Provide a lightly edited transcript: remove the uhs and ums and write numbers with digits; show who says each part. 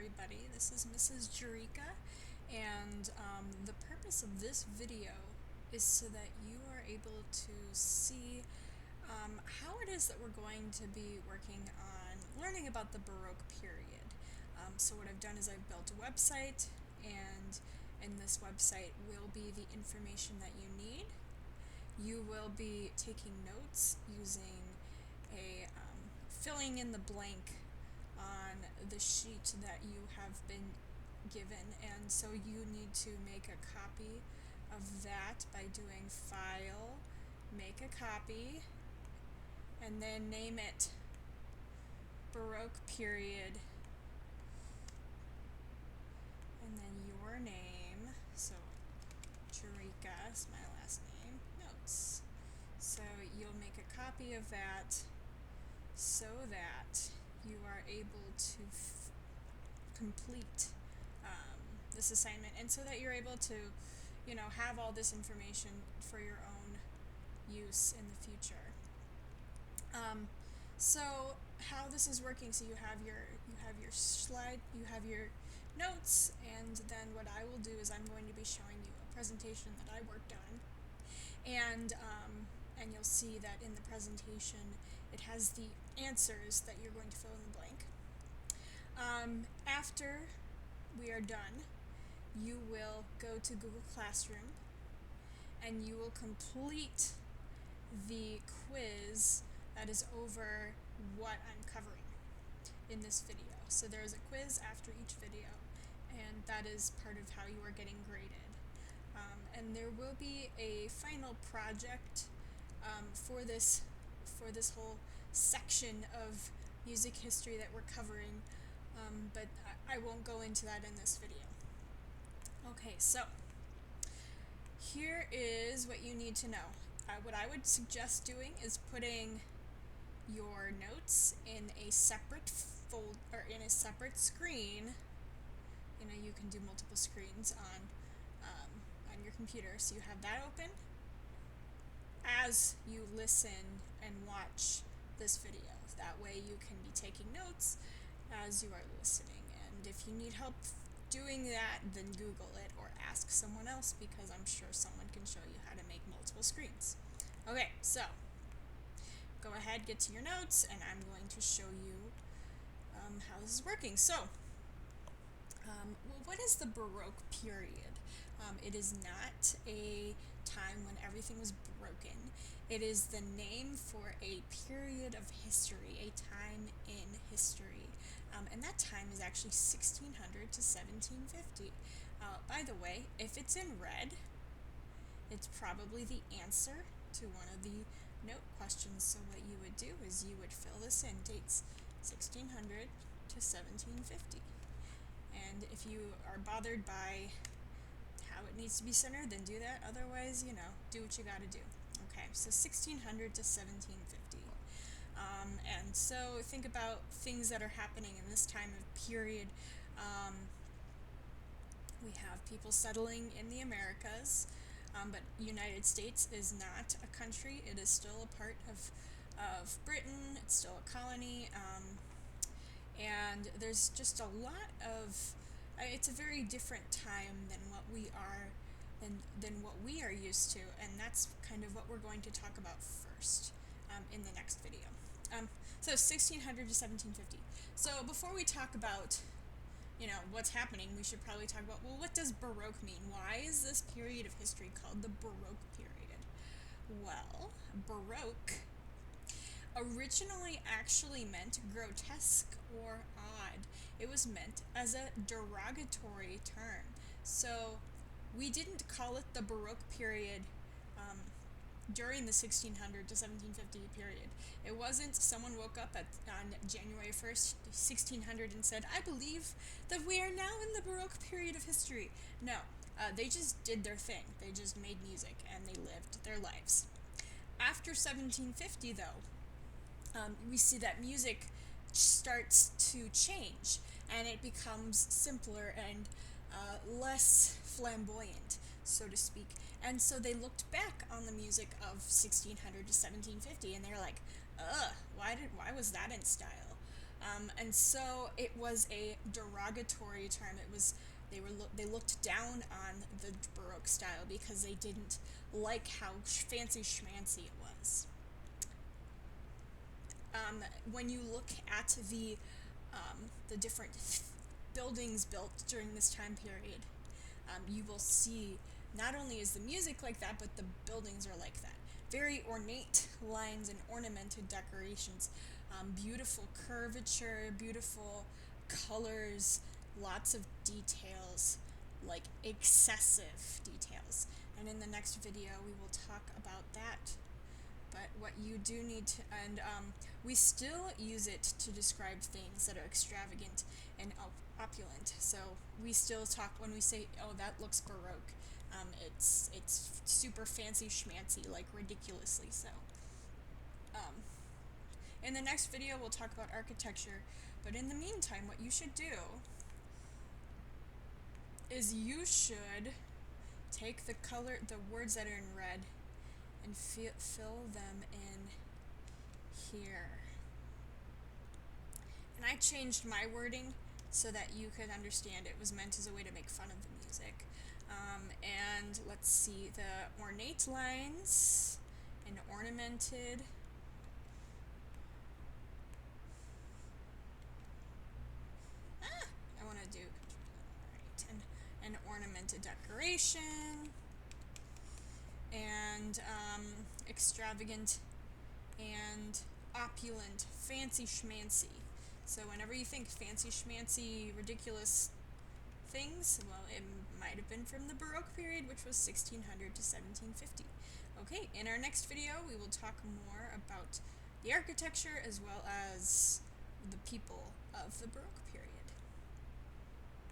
Speaker 1: everybody. This is Mrs. Jurika, and the purpose of this video is so that you are able to see how it is that we're going to be working on learning about the Baroque period. So what I've done is I've built a website, and in this website will be the information that you need. You will be taking notes using a filling in the blank on the sheet that you have been given, and so you need to make a copy of that by doing File, Make a Copy, and then name it Baroque Period, and then your name, so Jurika is my last name, notes. So you'll make a copy of that so that you are able to complete this assignment, and so that you're able to, have all this information for your own use in the future. So how this is working, so you have your slide, you have your notes, and then what I will do is I'm going to be showing you a presentation that I worked on, and you'll see that in the presentation it has the answers that you're going to fill in the blank. After we are done, you will go to Google Classroom and you will complete the quiz that is over what I'm covering in this video. So there's a quiz after each video, and that is part of how you are getting graded. And there will be a final project for this whole section of music history that we're covering, but I won't go into that in this video. Okay, so here is what you need to know. What I would suggest doing is putting your notes in a separate in a separate screen. You can do multiple screens on your computer, so you have that open as you listen and watch this video. That way you can be taking notes as you are listening, and if you need help doing that, then Google it or ask someone else, because I'm sure someone can show you how to make multiple screens. Okay, so go ahead, get to your notes, and I'm going to show you how this is working. So, what is the Baroque period? It is not a time when everything was broken. It is the name for a period of history, a time in history. And that time is actually 1600 to 1750. By the way, if it's in red, it's probably the answer to one of the note questions. So what you would do is you would fill this in, dates 1600 to 1750. And if you are bothered by how it needs to be centered, then do that. Otherwise, do what you gotta do. Okay, so 1600 to 1750. And so think about things that are happening in this time of period. We have people settling in the Americas, but United States is not a country. It is still a part of Britain. It's still a colony, and there's just a lot of it's a very different time than what we are used to, and that's kind of what we're going to talk about first in the next video. So 1600 to 1750. So before we talk about what's happening, we should probably talk about, well, what does Baroque mean? Why is this period of history called the Baroque period? Well, Baroque originally actually meant grotesque or odd. It was meant as a derogatory term. So we didn't call it the Baroque period during the 1600 to 1750 period. It wasn't someone woke up on January 1st, 1600 and said, I believe that we are now in the Baroque period of history. No, they just did their thing. They just made music and they lived their lives. After 1750, though, we see that music starts to change, and it becomes simpler and less flamboyant, so to speak. And so they looked back on the music of 1600 to 1750, and they're like, why was that in style? And so it was a derogatory term. It was they looked down on the Baroque style because they didn't like how fancy schmancy it was. When you look at the different buildings built during this time period, you will see not only is the music like that, but the buildings are like that. Very ornate lines and ornamented decorations, beautiful curvature, beautiful colors, lots of details, like excessive details. And in the next video, we will talk about that. But what you do need to, and we still use it to describe things that are extravagant and opulent. So we still talk when we say, "Oh, that looks Baroque." It's super fancy schmancy, like ridiculously so. Um, in the next video, we'll talk about architecture. But in the meantime, what you should do is you should take the words that are in red, and fill them in here. And I changed my wording so that you could understand it was meant as a way to make fun of the music. And let's see, the ornate lines and ornamented. I want to do right, and an ornamented decoration and extravagant and opulent, fancy schmancy. So whenever you think fancy schmancy, ridiculous things, well, it might have been from the Baroque period, which was 1600 to 1750. Okay, in our next video, we will talk more about the architecture as well as the people of the Baroque